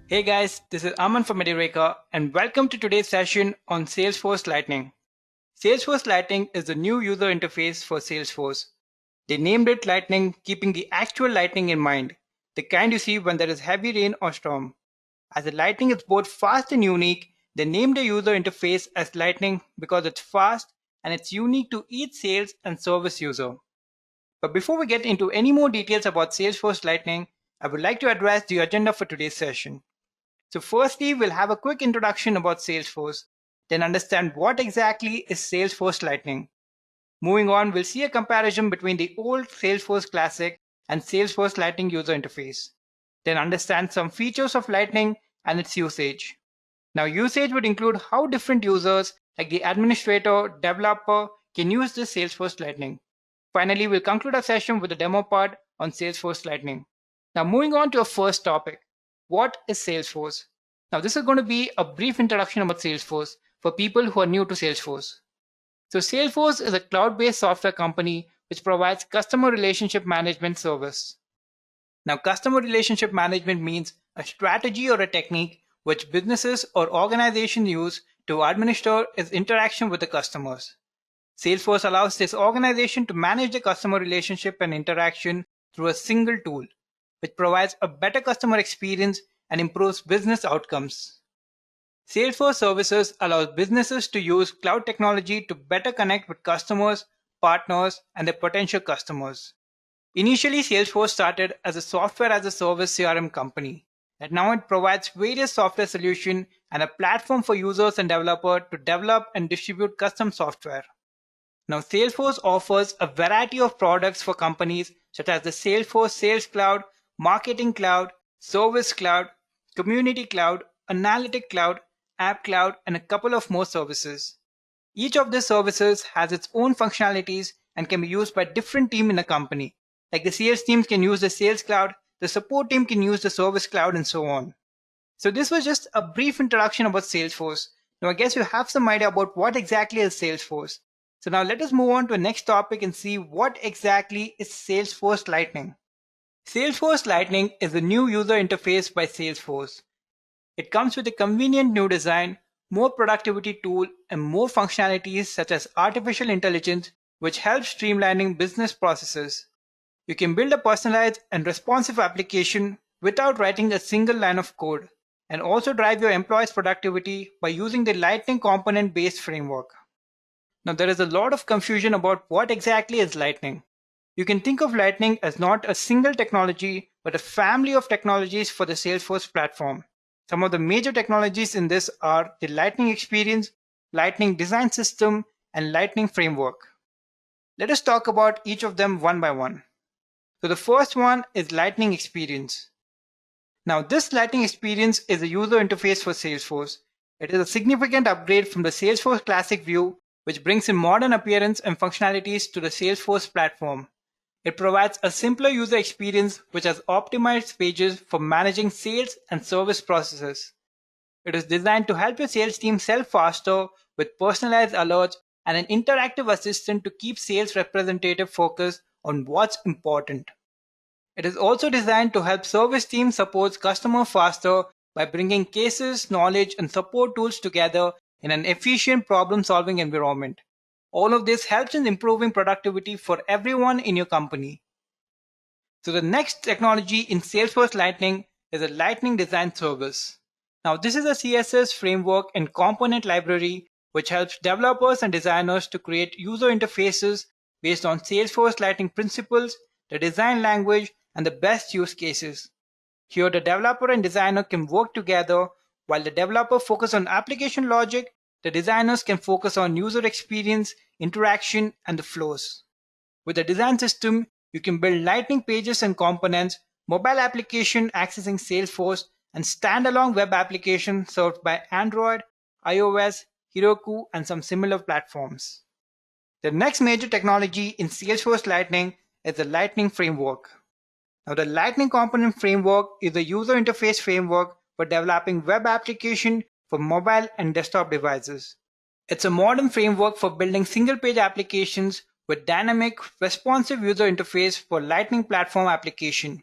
Hey guys, this is Aman from Edureka and welcome to today's session on Salesforce Lightning. Salesforce Lightning is the new user interface for Salesforce. They named it Lightning, keeping the actual lightning in mind, the kind you see when there is heavy rain or storm. As the lightning is both fast and unique, they named the user interface as Lightning because it's fast and it's unique to each sales and service user. But before we get into any more details about Salesforce Lightning, I would like to address the agenda for today's session. So firstly, we'll have a quick introduction about Salesforce, then understand what exactly is Salesforce Lightning. Moving on, we'll see a comparison between the old Salesforce Classic and Salesforce Lightning user interface. Then understand some features of Lightning and its usage. Now, usage would include how different users, like the administrator, developer, can use this Salesforce Lightning. Finally, we'll conclude our session with a demo part on Salesforce Lightning. Now, moving on to our first topic. What is Salesforce? Now, this is going to be a brief introduction about Salesforce for people who are new to Salesforce. So Salesforce is a cloud-based software company which provides customer relationship management service. Now, customer relationship management means a strategy or a technique which businesses or organizations use to administer its interaction with the customers. Salesforce allows this organization to manage the customer relationship and interaction through a single tool, which provides a better customer experience and improves business outcomes. Salesforce Services allows businesses to use cloud technology to better connect with customers, partners, and their potential customers. Initially, Salesforce started as a software as a service CRM company, and now it provides various software solutions and a platform for users and developers to develop and distribute custom software. Now, Salesforce offers a variety of products for companies such as the Salesforce Sales Cloud, Marketing Cloud, Service Cloud, Community Cloud, Analytic Cloud, App Cloud, and a couple of more services. Each of these services has its own functionalities and can be used by different teams in a company. Like the sales teams can use the Sales Cloud, the support team can use the Service Cloud, and so on. So this was just a brief introduction about Salesforce. Now I guess you have some idea about what exactly is Salesforce. So now let us move on to the next topic and see what exactly is Salesforce Lightning. Salesforce Lightning is a new user interface by Salesforce. It comes with a convenient new design, more productivity tool, and more functionalities such as artificial intelligence, which helps streamlining business processes. You can build a personalized and responsive application without writing a single line of code, and also drive your employees' productivity by using the Lightning component-based framework. Now, there is a lot of confusion about what exactly is Lightning. You can think of Lightning as not a single technology, but a family of technologies for the Salesforce platform. Some of the major technologies in this are the Lightning Experience, Lightning Design System, and Lightning Framework. Let us talk about each of them one by one. So the first one is Lightning Experience. Now, this Lightning Experience is a user interface for Salesforce. It is a significant upgrade from the Salesforce Classic view, which brings in modern appearance and functionalities to the Salesforce platform. It provides a simpler user experience which has optimized pages for managing sales and service processes. It is designed to help your sales team sell faster with personalized alerts and an interactive assistant to keep sales representative focused on what's important. It is also designed to help service teams support customers faster by bringing cases, knowledge, and support tools together in an efficient problem-solving environment. All of this helps in improving productivity for everyone in your company. So the next technology in Salesforce Lightning is a Lightning Design Service. Now this is a CSS framework and component library which helps developers and designers to create user interfaces based on Salesforce Lightning principles, the design language, and the best use cases. Here the developer and designer can work together. While the developer focuses on application logic, the designers can focus on user experience, interaction, and the flows. With the design system, you can build Lightning pages and components, mobile application accessing Salesforce, and standalone web applications served by Android, iOS, Heroku, and some similar platforms. The next major technology in Salesforce Lightning is the Lightning Framework. Now, the Lightning Component Framework is a user interface framework for developing web applications for mobile and desktop devices. It's a modern framework for building single-page applications with dynamic, responsive user interface for Lightning platform application.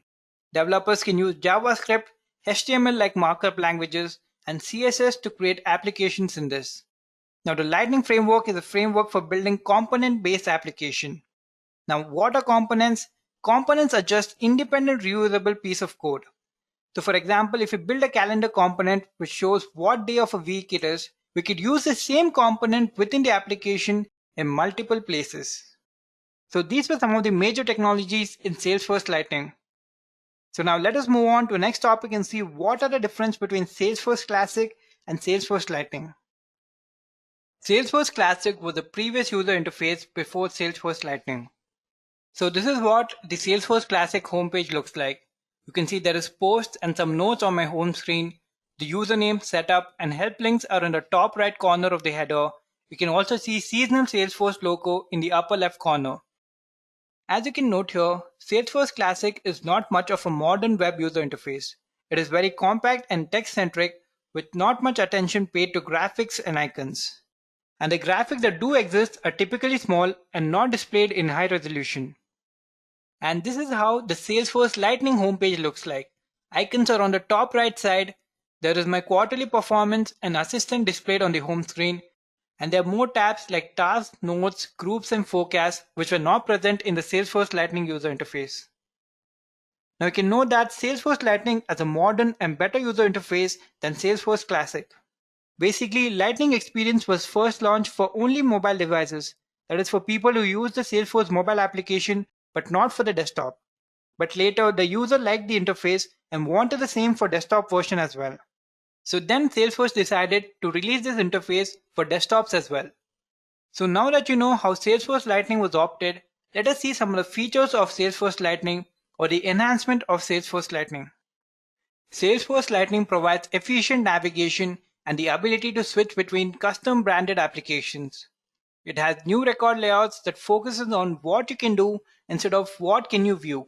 Developers can use JavaScript HTML like markup languages, and CSS to create applications in this. Now the Lightning framework is a framework for building component-based application. Now what are components? Components are just independent reusable piece of code. So for example, if you build a calendar component which shows what day of a week it is, we could use the same component within the application in multiple places. So these were some of the major technologies in Salesforce Lightning. So now let us move on to the next topic and see what are the difference between Salesforce Classic and Salesforce Lightning. Salesforce Classic was the previous user interface before Salesforce Lightning. So this is what the Salesforce Classic homepage looks like. You can see there is posts and some notes on my home screen. The username, setup, and help links are in the top right corner of the header. You can also see seasonal Salesforce logo in the upper left corner. As you can note here, Salesforce Classic is not much of a modern web user interface. It is very compact and text-centric with not much attention paid to graphics and icons. And the graphics that do exist are typically small and not displayed in high resolution. And this is how the Salesforce Lightning homepage looks like. Icons are on the top right side. There is my quarterly performance and assistant displayed on the home screen. And there are more tabs like tasks, notes, groups, and forecasts which were not present in the Salesforce Lightning user interface. Now you can note that Salesforce Lightning has a modern and better user interface than Salesforce Classic. Basically, Lightning Experience was first launched for only mobile devices. That is for people who use the Salesforce mobile application but not for the desktop. But later the user liked the interface and wanted the same for desktop version as well. So then Salesforce decided to release this interface for desktops as well. So now that you know how Salesforce Lightning was opted, let us see some of the features of Salesforce Lightning or the enhancement of Salesforce Lightning. Salesforce Lightning provides efficient navigation and the ability to switch between custom branded applications. It has new record layouts that focuses on what you can do instead of what can you view.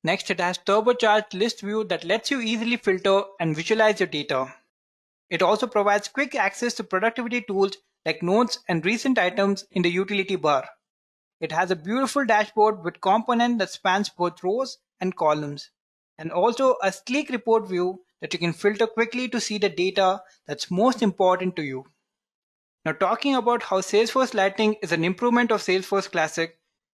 Next, it has turbocharged list view that lets you easily filter and visualize your data. It also provides quick access to productivity tools like notes and recent items in the utility bar. It has a beautiful dashboard with component that spans both rows and columns, and also a sleek report view that you can filter quickly to see the data that's most important to you. Now talking about how Salesforce Lightning is an improvement of Salesforce Classic,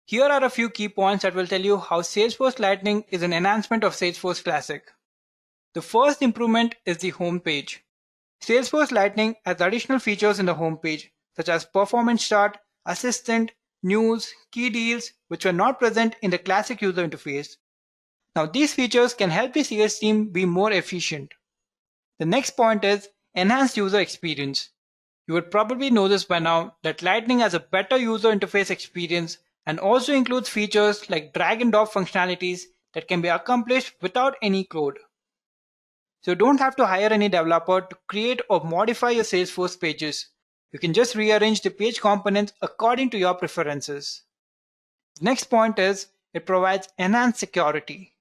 here are a few key points that will tell you how Salesforce Lightning is an enhancement of Salesforce Classic. The first improvement is the home page. Salesforce Lightning has additional features in the home page such as performance chart, assistant, news, key deals which were not present in the Classic user interface. Now these features can help the CS team be more efficient. The next point is enhanced user experience. You would probably know this by now that Lightning has a better user interface experience and also includes features like drag and drop functionalities that can be accomplished without any code. So you don't have to hire any developer to create or modify your Salesforce pages. You can just rearrange the page components according to your preferences. The next point is it provides enhanced security.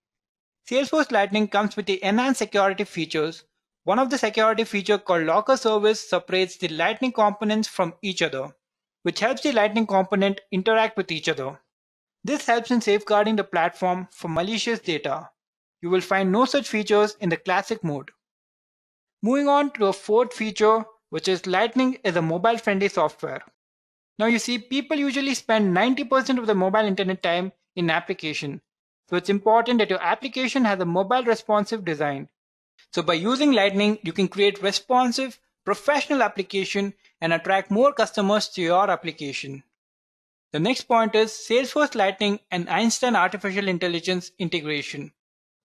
Salesforce Lightning comes with the enhanced security features. One of the security features called Locker Service separates the Lightning components from each other, which helps the Lightning component interact with each other. This helps in safeguarding the platform from malicious data. You will find no such features in the Classic mode. Moving on to a fourth feature, which is Lightning is a mobile-friendly software. Now you see, people usually spend 90% of their mobile internet time in application. So it's important that your application has a mobile responsive design. So by using Lightning, you can create responsive, professional application and attract more customers to your application. The next point is Salesforce Lightning and Einstein Artificial Intelligence integration.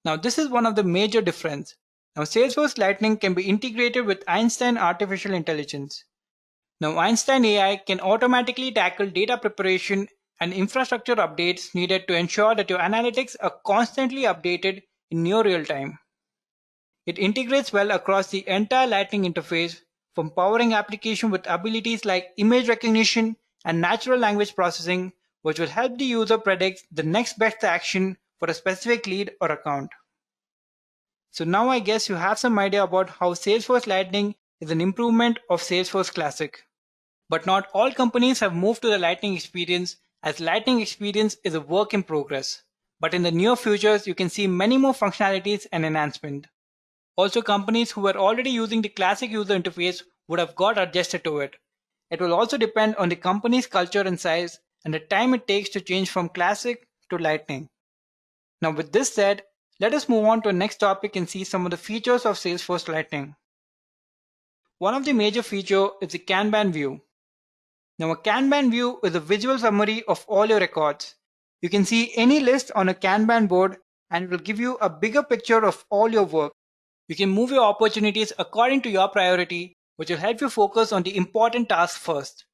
Now this is one of the major differences. Now Salesforce Lightning can be integrated with Einstein Artificial Intelligence. Now Einstein AI can automatically tackle data preparation and infrastructure updates needed to ensure that your analytics are constantly updated in near real time. It integrates well across the entire Lightning interface, from powering application with abilities like image recognition and natural language processing, which will help the user predict the next best action for a specific lead or account. So now I guess you have some idea about how Salesforce Lightning is an improvement of Salesforce Classic. But not all companies have moved to the Lightning experience, as Lightning experience is a work in progress. But in the near future, you can see many more functionalities and enhancement. Also, companies who were already using the classic user interface would have got adjusted to it. It will also depend on the company's culture and size and the time it takes to change from classic to Lightning. Now with this said, let us move on to the next topic and see some of the features of Salesforce Lightning. One of the major features is the Kanban view. Now a Kanban view is a visual summary of all your records. You can see any list on a Kanban board and it will give you a bigger picture of all your work. You can move your opportunities according to your priority, which will help you focus on the important tasks first.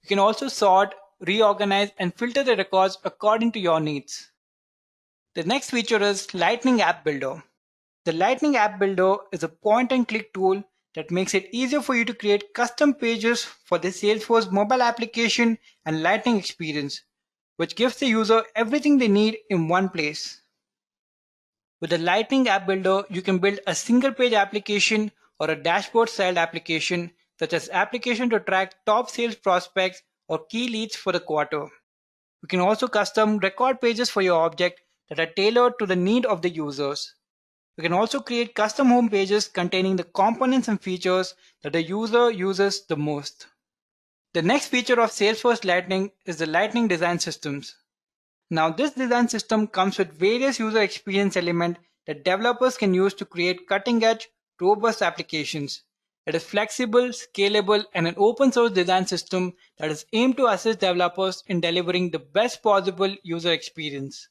You can also sort, reorganize, and filter the records according to your needs. The next feature is Lightning App Builder. The Lightning App Builder is a point-and-click tool that makes it easier for you to create custom pages for the Salesforce mobile application and Lightning experience, which gives the user everything they need in one place. With the Lightning App Builder, you can build a single-page application or a dashboard-styled application, such as application to track top sales prospects or key leads for the quarter. You can also custom record pages for your object that are tailored to the need of the users. You can also create custom home pages containing the components and features that the user uses the most. The next feature of Salesforce Lightning is the Lightning Design Systems. Now this design system comes with various user experience elements that developers can use to create cutting-edge, robust applications. It is flexible, scalable, and an open source design system that is aimed to assist developers in delivering the best possible user experience.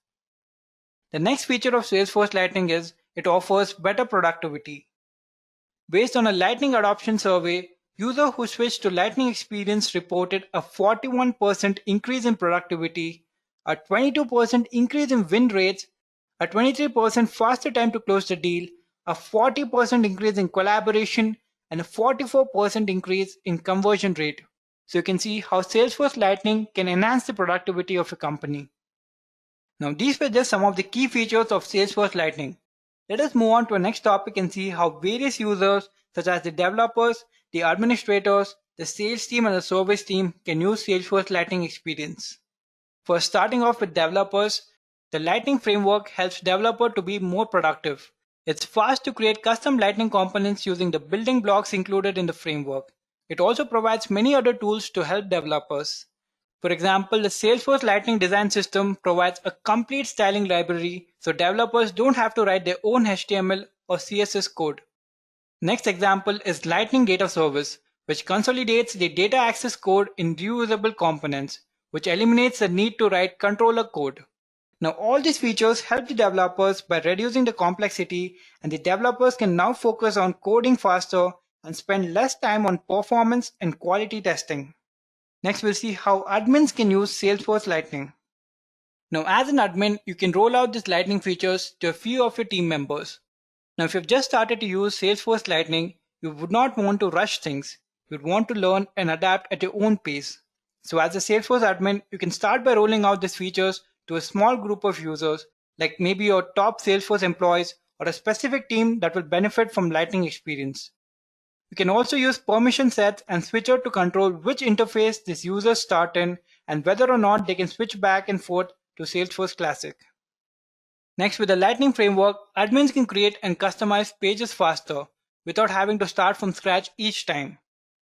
The next feature of Salesforce Lightning is it offers better productivity. Based on a Lightning adoption survey, users who switched to Lightning experience reported a 41% increase in productivity, a 22% increase in win rates, a 23% faster time to close the deal, a 40% increase in collaboration, and a 44% increase in conversion rate. So you can see how Salesforce Lightning can enhance the productivity of a company. Now these were just some of the key features of Salesforce Lightning. Let us move on to the next topic and see how various users such as the developers, the administrators, the sales team and the service team can use Salesforce Lightning experience. For starting off with developers, the Lightning framework helps developers to be more productive. It's fast to create custom Lightning components using the building blocks included in the framework. It also provides many other tools to help developers. For example, the Salesforce Lightning design system provides a complete styling library so developers don't have to write their own HTML or CSS code. Next example is Lightning Data Service, which consolidates the data access code in reusable components, which eliminates the need to write controller code. Now all these features help the developers by reducing the complexity, and the developers can now focus on coding faster and spend less time on performance and quality testing. Next we'll see how admins can use Salesforce Lightning. Now as an admin, you can roll out these Lightning features to a few of your team members. Now if you've just started to use Salesforce Lightning, you would not want to rush things. You would want to learn and adapt at your own pace. So as a Salesforce admin, you can start by rolling out these features to a small group of users, like maybe your top Salesforce employees or a specific team that will benefit from Lightning experience. You can also use permission sets and switcher to control which interface these users start in and whether or not they can switch back and forth to Salesforce Classic. Next, with the Lightning framework, admins can create and customize pages faster without having to start from scratch each time.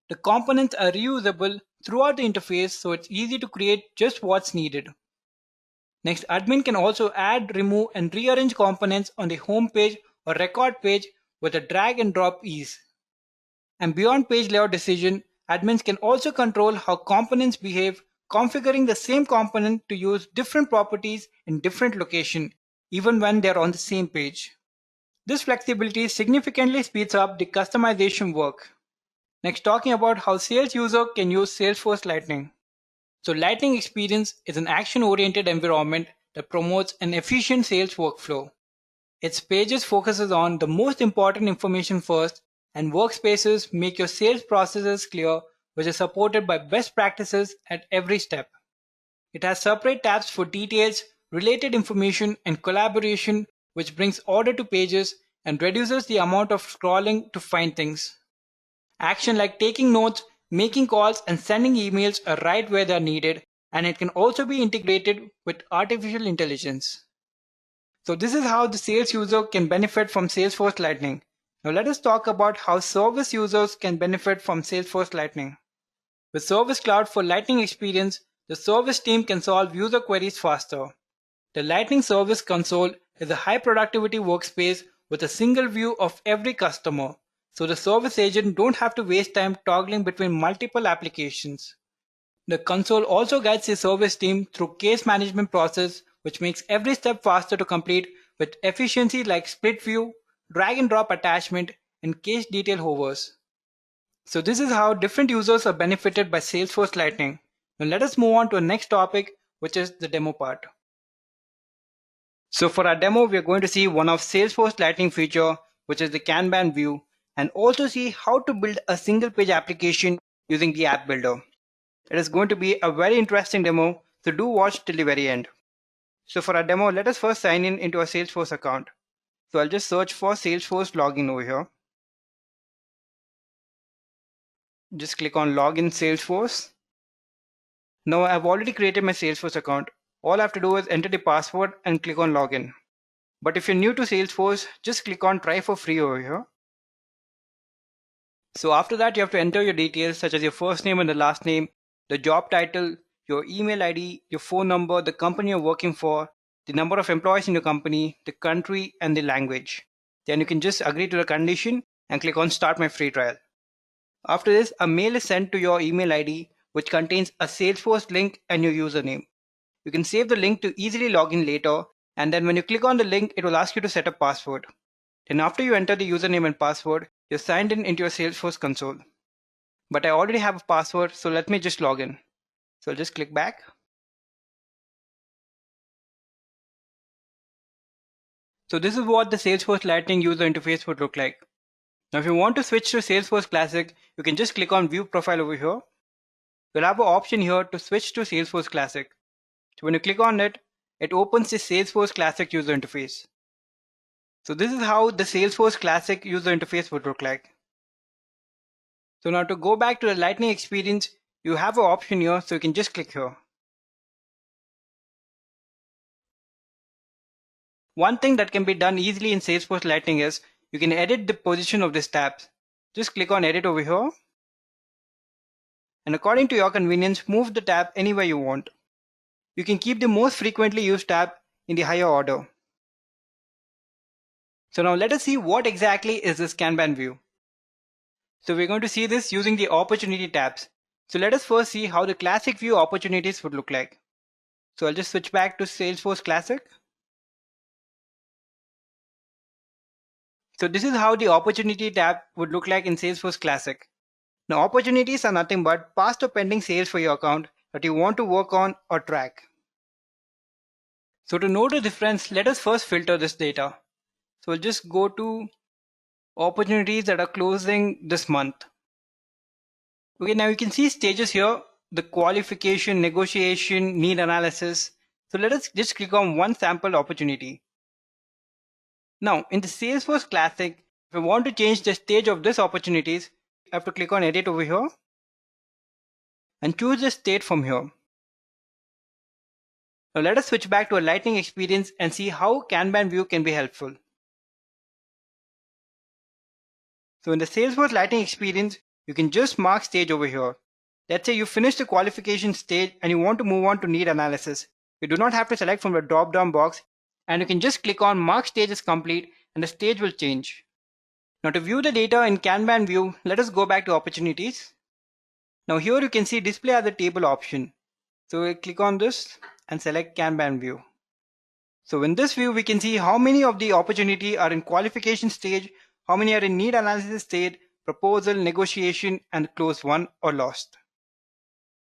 The components are reusable throughout the interface, so it's easy to create just what's needed. Next, admin can also add, remove, and rearrange components on the home page or record page with a drag and drop ease. And beyond page layout decision, admins can also control how components behave, configuring the same component to use different properties in different locations, even when they're on the same page. This flexibility significantly speeds up the customization work. Next, talking about how sales user can use Salesforce Lightning. So Lightning Experience is an action-oriented environment that promotes an efficient sales workflow. Its pages focuses on the most important information first, and workspaces make your sales processes clear, which is supported by best practices at every step. It has separate tabs for details, related information, and collaboration, which brings order to pages and reduces the amount of scrolling to find things. Action like taking notes, making calls, and sending emails are right where they are needed, and it can also be integrated with artificial intelligence. So this is how the sales user can benefit from Salesforce Lightning. Now let us talk about how service users can benefit from Salesforce Lightning. With Service Cloud for Lightning Experience, the service team can solve user queries faster. The Lightning Service Console is a high productivity workspace with a single view of every customer, so the service agent don't have to waste time toggling between multiple applications. The console also guides the service team through case management process, which makes every step faster to complete with efficiency like split view, drag and drop attachment, and case detail hovers. So this is how different users are benefited by Salesforce Lightning. Now let us move on to the next topic, which is the demo part. So for our demo, we are going to see one of Salesforce Lightning feature, which is the Kanban view, and also see how to build a single page application using the app builder. It is going to be a very interesting demo, so do watch till the very end. So for our demo, let us first sign in into a Salesforce account. So I'll just search for Salesforce login over here. Just click on login Salesforce. Now I've already created my Salesforce account. All I have to do is enter the password and click on login. But if you're new to Salesforce, just click on try for free over here. So after that, you have to enter your details such as your first name and the last name, the job title, your email ID, your phone number, the company you're working for, the number of employees in your company, the country, and the language. Then you can just agree to the condition and click on start my free trial. After this, a mail is sent to your email ID which contains a Salesforce link and your username. You can save the link to easily log in later, and then when you click on the link, it will ask you to set a password. Then after you enter the username and password, you're signed in into your Salesforce console. But I already have a password, so let me just log in. So I'll just click back. So this is what the Salesforce Lightning user interface would look like. Now if you want to switch to Salesforce Classic, you can just click on View Profile over here. You'll have an option here to switch to Salesforce Classic. So when you click on it, it opens the Salesforce Classic user interface. So this is how the Salesforce Classic user interface would look like. So now to go back to the Lightning experience, you have an option here, so you can just click here. One thing that can be done easily in Salesforce Lightning is you can edit the position of these tabs. Just click on edit over here. And according to your convenience, move the tab anywhere you want. You can keep the most frequently used tab in the higher order. So now let us see what exactly is this Kanban view. So we're going to see this using the opportunity tabs. So let us first see how the classic view opportunities would look like. So I'll just switch back to Salesforce Classic. So this is how the opportunity tab would look like in Salesforce Classic. Now opportunities are nothing but past or pending sales for your account that you want to work on or track. So to know the difference, let us first filter this data. So we'll just go to opportunities that are closing this month. Okay, now you can see stages here, the qualification, negotiation, need analysis. So let us just click on one sample opportunity. Now in the Salesforce Classic, if I want to change the stage of this opportunities, I have to click on edit over here and choose the state from here. Now let us switch back to a Lightning experience and see how Kanban view can be helpful. So in the Salesforce Lightning experience, you can just mark stage over here. Let's say you finished the qualification stage and you want to move on to need analysis. You do not have to select from the drop down box, and you can just click on mark stage as complete and the stage will change. Now to view the data in Kanban view, let us go back to opportunities. Now here you can see display as a table option. So we click on this and select Kanban view. So in this view, we can see how many of the opportunity are in qualification stage, how many are in need analysis stage, proposal, negotiation, and closed won or lost.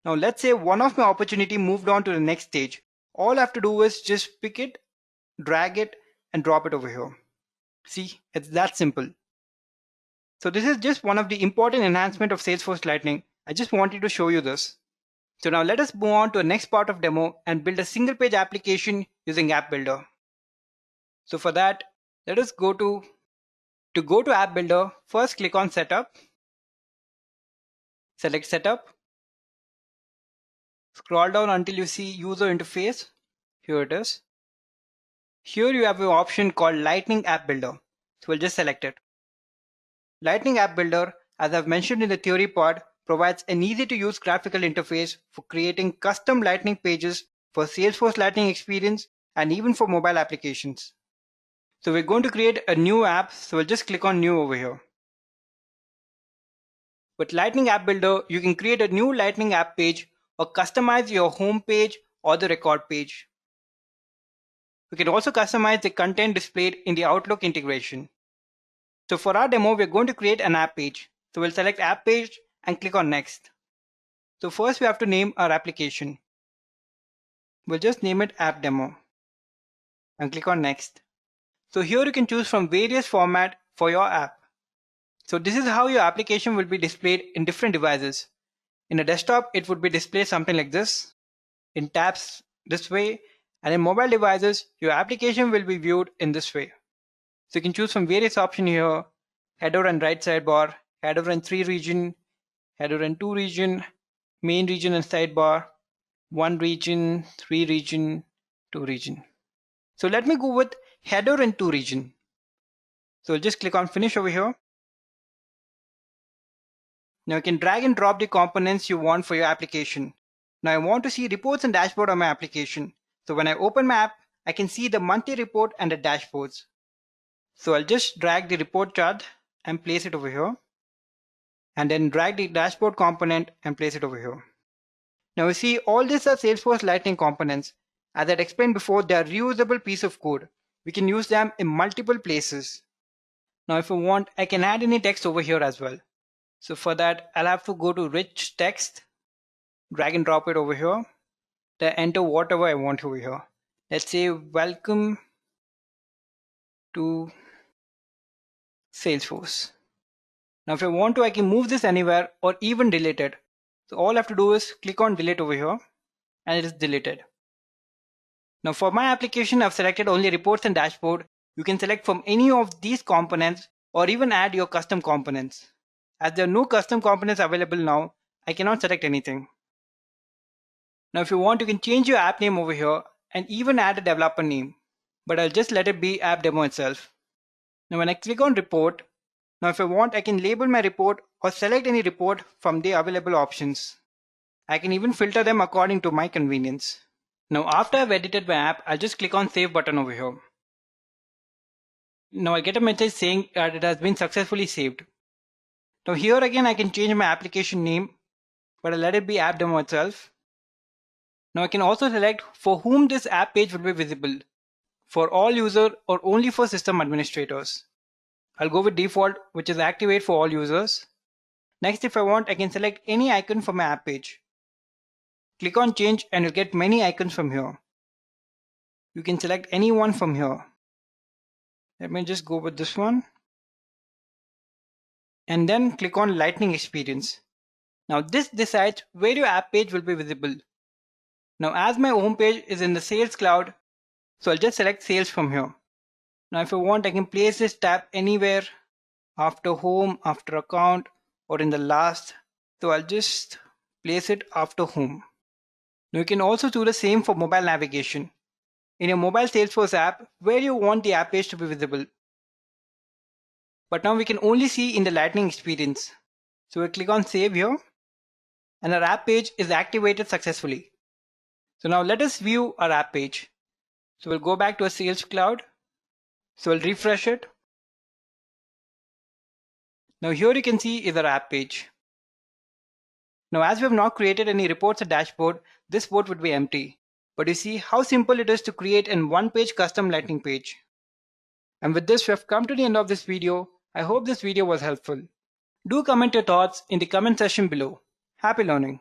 Now let's say one of my opportunity moved on to the next stage. All I have to do is just pick it, drag it, and drop it over here. See, it's that simple. So this is just one of the important enhancement of Salesforce Lightning. I just wanted to show you this. So now let us move on to the next part of demo and build a single page application using App Builder. So for that, let us go to App Builder, first click on Setup. Select Setup. Scroll down until you see User Interface. Here it is. Here you have an option called Lightning App Builder. So we'll just select it. Lightning App Builder, as I've mentioned in the theory part, provides an easy-to-use graphical interface for creating custom Lightning pages for Salesforce Lightning experience and even for mobile applications. So we're going to create a new app, so we'll just click on New over here. With Lightning App Builder, you can create a new Lightning app page or customize your home page or the record page. You can also customize the content displayed in the Outlook integration. So for our demo, we're going to create an app page. So we'll select App Page and click on Next. So first we have to name our application. We'll just name it App Demo and click on Next. So here you can choose from various formats for your app. So this is how your application will be displayed in different devices. In a desktop, it would be displayed something like this. In tabs, this way. And in mobile devices, your application will be viewed in this way. So you can choose from various options here: header and right sidebar, header and 3 region, header and 2 region, main region and sidebar, 1 region, 3 region, 2 region. So let me go with header and 2 region. So I'll just click on finish over here. Now you can drag and drop the components you want for your application. Now I want to see reports and dashboard on my application. So when I open my app, I can see the monthly report and the dashboards. So I'll just drag the report chart and place it over here. And then drag the dashboard component and place it over here. Now you see all these are Salesforce Lightning components. As I explained before, they are reusable piece of code. We can use them in multiple places. Now if I want, I can add any text over here as well. So for that, I'll have to go to rich text, drag and drop it over here, then enter whatever I want over here. Let's say welcome to Salesforce. Now if I want to, I can move this anywhere or even delete it. So all I have to do is click on delete over here and it is deleted. Now for my application, I've selected only reports and dashboard. You can select from any of these components or even add your custom components. As there are no custom components available now, I cannot select anything. Now if you want, you can change your app name over here and even add a developer name. But I'll just let it be app demo itself. Now when I click on report, now if I want, I can label my report or select any report from the available options. I can even filter them according to my convenience. Now after I've edited my app, I'll just click on save button over here. Now I get a message saying that it has been successfully saved. Now here again I can change my application name, but I'll let it be app demo itself. Now I can also select for whom this app page will be visible, for all users or only for system administrators. I'll go with default, which is activate for all users. Next, if I want, I can select any icon for my app page. Click on change and you'll get many icons from here. You can select any one from here. Let me just go with this one. And then click on Lightning Experience. Now this decides where your app page will be visible. Now as my home page is in the Sales Cloud, so I'll just select Sales from here. Now if I want, I can place this tab anywhere, after Home, after Account, or in the last. So I'll just place it after Home. Now you can also do the same for mobile navigation. In your mobile Salesforce app, where you want the app page to be visible. But now we can only see in the Lightning experience. So we click on Save here, and our app page is activated successfully. So now let us view our app page. So we'll go back to our Sales Cloud. So we'll refresh it. Now here you can see is our app page. Now as we have not created any reports or dashboard, this board would be empty. But you see how simple it is to create an one-page custom Lightning page. And with this, we have come to the end of this video. I hope this video was helpful. Do comment your thoughts in the comment section below. Happy learning!